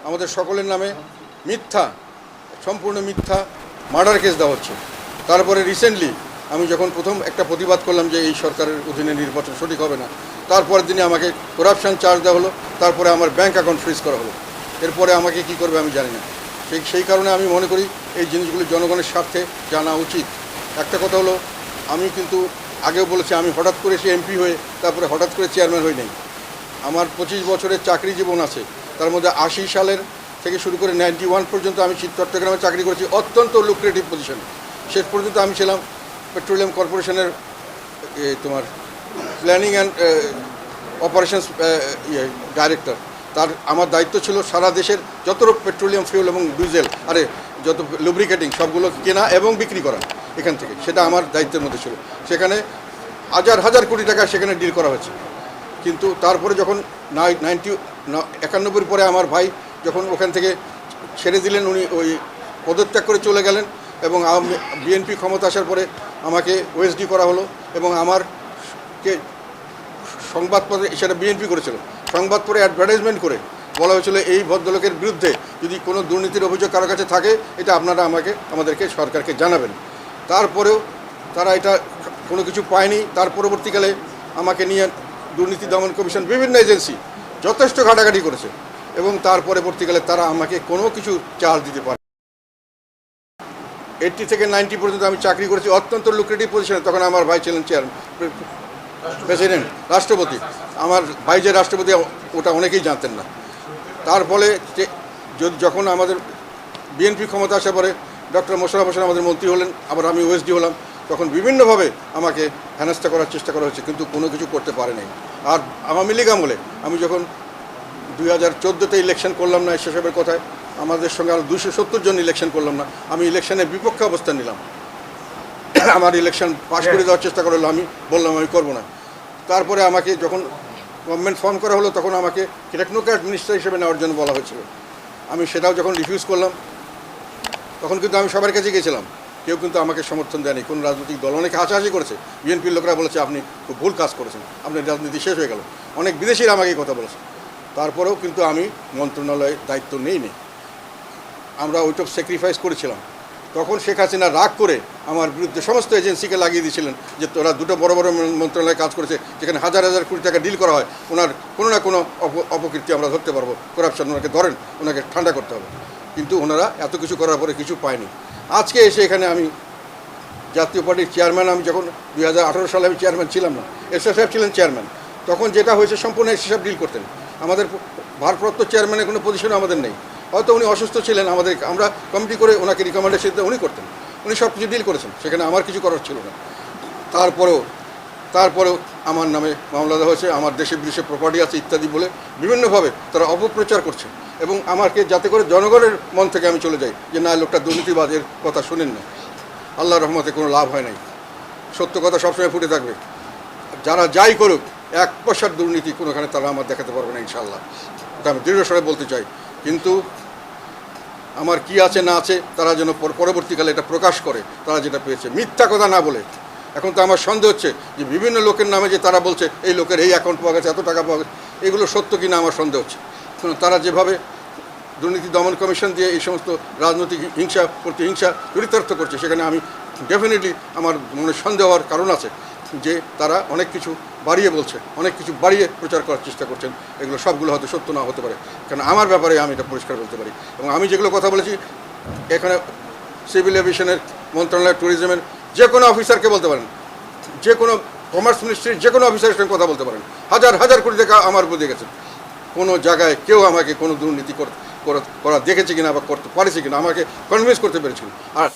আমাদের সকলের নামে মিথ্যা, সম্পূর্ণ মিথ্যা মার্ডার কেস দেওয়া হচ্ছে। তারপরে রিসেন্টলি আমি যখন প্রথম একটা প্রতিবাদ করলাম যে এই সরকারের অধীনে নির্বাচন সঠিক হবে না, তারপরের দিনে আমাকে করাপশান চার্জ দেওয়া হলো, তারপরে আমার ব্যাঙ্ক অ্যাকাউন্ট ফ্রিজ করা হলো। এরপরে আমাকে কি করবে আমি জানি না। সেই কারণে আমি মনে করি এই জিনিসগুলো জনগণের স্বার্থে জানা উচিত। একটা কথা হলো, আমি কিন্তু আগেও বলেছি আমি হঠাৎ করে সে এমপি হয়ে তারপরে হঠাৎ করে চেয়ারম্যান হই নাই। আমার 25 বছরের চাকরি জীবন আছে, তার মধ্যে 80 সালের থেকে শুরু করে 91 পর্যন্ত আমি চট্টগ্রামে চাকরি করেছি অত্যন্ত লুক্রেটিভ পজিশনে। শেষ পর্যন্ত আমি ছিলাম পেট্রোলিয়াম কর্পোরেশনের তোমার প্ল্যানিং অ্যান্ড অপারেশনস ডাইরেক্টর। তার আমার দায়িত্ব ছিল সারা দেশের যত পেট্রোলিয়াম ফিউল এবং ডিজেল যত লুব্রিকেটিং সবগুলো কেনা এবং বিক্রি করা এখান থেকে, সেটা আমার দায়িত্বের মধ্যে ছিল। সেখানে হাজার হাজার কোটি টাকা সেখানে ডিল করা হয়েছে। কিন্তু তারপরে যখন 91 পরে আমার ভাই যখন ওখান থেকে ছেড়ে দিলেন, উনি ওই পদত্যাগ করে চলে গেলেন এবং বিএনপি ক্ষমতা আসার পরে আমাকে ওএসডি করা হলো এবং আমারকে সংবাদপত্রে, সেটা বিএনপি করেছিল, সংবাদপত্রে অ্যাডভার্টাইজমেন্ট করে বলা হয়েছিল এই ভদ্রলোকের বিরুদ্ধে যদি কোনো দুর্নীতির অভিযোগ কারো কাছে থাকে এটা আপনারা আমাদেরকে সরকারকে জানাবেন। তারপরেও তারা এটা কোনো কিছু পায়নি। তার পরবর্তীকালে আমাকে নিয়ে দুর্নীতি দমন কমিশন বিভিন্ন এজেন্সি যথেষ্ট ঘাটাঘাটি করেছে এবং তার পরবর্তীকালে তারা আমাকে কোনো কিছু চার্জ দিতে পারে। 80 থেকে 90 পর্যন্ত আমি চাকরি করেছি অত্যন্ত লুক্রেটিভ পজিশনে। তখন আমার ভাই ছিলেন প্রেসিডেন্ট, রাষ্ট্রপতি। আমার ভাই যে রাষ্ট্রপতি ওটা অনেকেই জানতেন না। তার ফলে যখন আমাদের বিএনপি ক্ষমতা আসার পরে ডক্টর মোশাররফ হোসেন আমাদের মন্ত্রী হলেন, আবার আমি ওএসডি হলাম, তখন বিভিন্নভাবে আমাকে হেনস্থা করার চেষ্টা করা হচ্ছে, কিন্তু কোনো কিছু করতে পারে নাই। আর আওয়ামী লীগ আমলে আমি যখন 2014-তে ইলেকশন করলাম না এসবের কথায়, আমাদের সঙ্গে আরও 270 জন ইলেকশন করলাম না, আমি ইলেকশনের বিপক্ষে অবস্থান নিলাম। আমার ইলেকশন পাশ করে দেওয়ার চেষ্টা করলো, আমি বললাম আমি করব না। তারপরে আমাকে যখন গভর্নমেন্ট ফর্ম করা হলো তখন আমাকে টেকনোক্র্যাট মিনিস্টার হিসেবে নেওয়ার জন্য বলা হয়েছিল। আমি সেটাও যখন রিফিউজ করলাম তখন কিন্তু আমি সবার কাছে গিয়েছিলাম, কেউ কিন্তু আমাকে সমর্থন দেয়নি। কোনো রাজনৈতিক দল অনেকে হাসাহাসি করেছে, বিএনপির লোকরা বলেছে আপনি খুব ভুল কাজ করেছেন, আপনার রাজনীতি শেষ হয়ে গেল। অনেক বিদেশিরা আমাকে এই কথা বলেছে। তারপরেও কিন্তু আমি মন্ত্রণালয়ে দায়িত্ব নেইনি, আমরা ওইটব স্যাক্রিফাইস করেছিলাম। তখন শেখ হাসিনা রাগ করে আমার বিরুদ্ধে সমস্ত এজেন্সিকে লাগিয়ে দিয়েছিলেন যে তোরা দুটো বড় বড় মন্ত্রণালয়ে কাজ করেছে যেখানে হাজার হাজার কোটি টাকা ডিল করা হয়, ওনার কোনো না কোনো অপকীর্তি আমরা ধরতে পারবো, করাপশন ওনাকে ধরেন, ওনাকে ঠান্ডা করতে হবে। কিন্তু ওনারা এত কিছু করার পরে কিছু পায়নি। আজকে এসে এখানে আমি জাতীয় পার্টির চেয়ারম্যান, আমি যখন 2018 সালে আমি চেয়ারম্যান ছিলাম না, এরশাদ সাহেব ছিলেন চেয়ারম্যান, তখন যেটা হয়েছে সম্পূর্ণ এরশাদ সাহেব ডিল করতেন। আমাদের ভারপ্রাপ্ত চেয়ারম্যানের কোনো পজিশনে আমাদের নেই, হয়তো উনি অসুস্থ ছিলেন, আমরা কমিটি করে ওনাকে রিকমেন্ডেশন দিতে উনি করতেন, উনি সব কিছু ডিল করেছেন, সেখানে আমার কিছু করার ছিল না। তারপরেও আমার নামে মামলা দেওয়া হয়েছে, আমার দেশে বিদেশে প্রপার্টি আছে ইত্যাদি বলে বিভিন্নভাবে তারা অপপ্রচার করছে এবং আমাকে যাতে করে জনগণের মন থেকে আমি চলে যাই যে না, লোকটা দুর্নীতিবাজের কথা শোনেন না। আল্লাহর রহমতে কোনো লাভ হয় নাই, সত্য কথা সবসময় ফুটে থাকবে। যারা যাই করুক 1 পয়সার দুর্নীতি কোনোখানে তারা আমার দেখাতে পারবে না ইনশাআল্লাহ, এটা আমি দৃঢ়স্বরে বলতে চাই। কিন্তু আমার কি আছে না আছে তারা যেন পরবর্তীকালে এটা প্রকাশ করে, তারা যেটা পেয়েছে, মিথ্যা কথা না বলে। এখন তো আমার সন্দেহ হচ্ছে যে বিভিন্ন লোকের নামে যে তারা বলছে এই লোকের এই অ্যাকাউন্ট পাওয়া গেছে, এত টাকা পাওয়া গেছে, এগুলো সত্য কিনা আমার সন্দেহ হচ্ছে। তারা যেভাবে দুর্নীতি দমন কমিশন দিয়ে এই সমস্ত রাজনৈতিক প্রতিহিংসা চরিতার্থ করছে, সেখানে আমি ডেফিনেটলি আমার মনে সন্দেহ হওয়ার কারণ আছে যে তারা অনেক কিছু বাড়িয়ে বলছে, অনেক কিছু বাড়িয়ে প্রচার করার চেষ্টা করছেন। এগুলো সবগুলো হয়তো সত্য না হতে পারে, কারণ আমার ব্যাপারে আমি এটা পরিষ্কার বলতে পারি। এবং আমি যেগুলো কথা বলেছি এখানে সিভিল এভিয়েশনের মন্ত্রণালয়, ট্যুরিজমের যে কোনো অফিসারকে বলতে পারেন, যে কোনো কমার্স মিনিস্ট্রির যে কোনো অফিসারের সঙ্গে কথা বলতে পারেন, হাজার হাজার কোটি টাকা আমার বুঝে গেছে। কোনো জায়গায় কেউ আমাকে কোনো দুর্নীতি করা দেখেছে কিনা বা করতে পারেছে কিনা আমাকে কনভিন্স করতে পেরেছিল। আর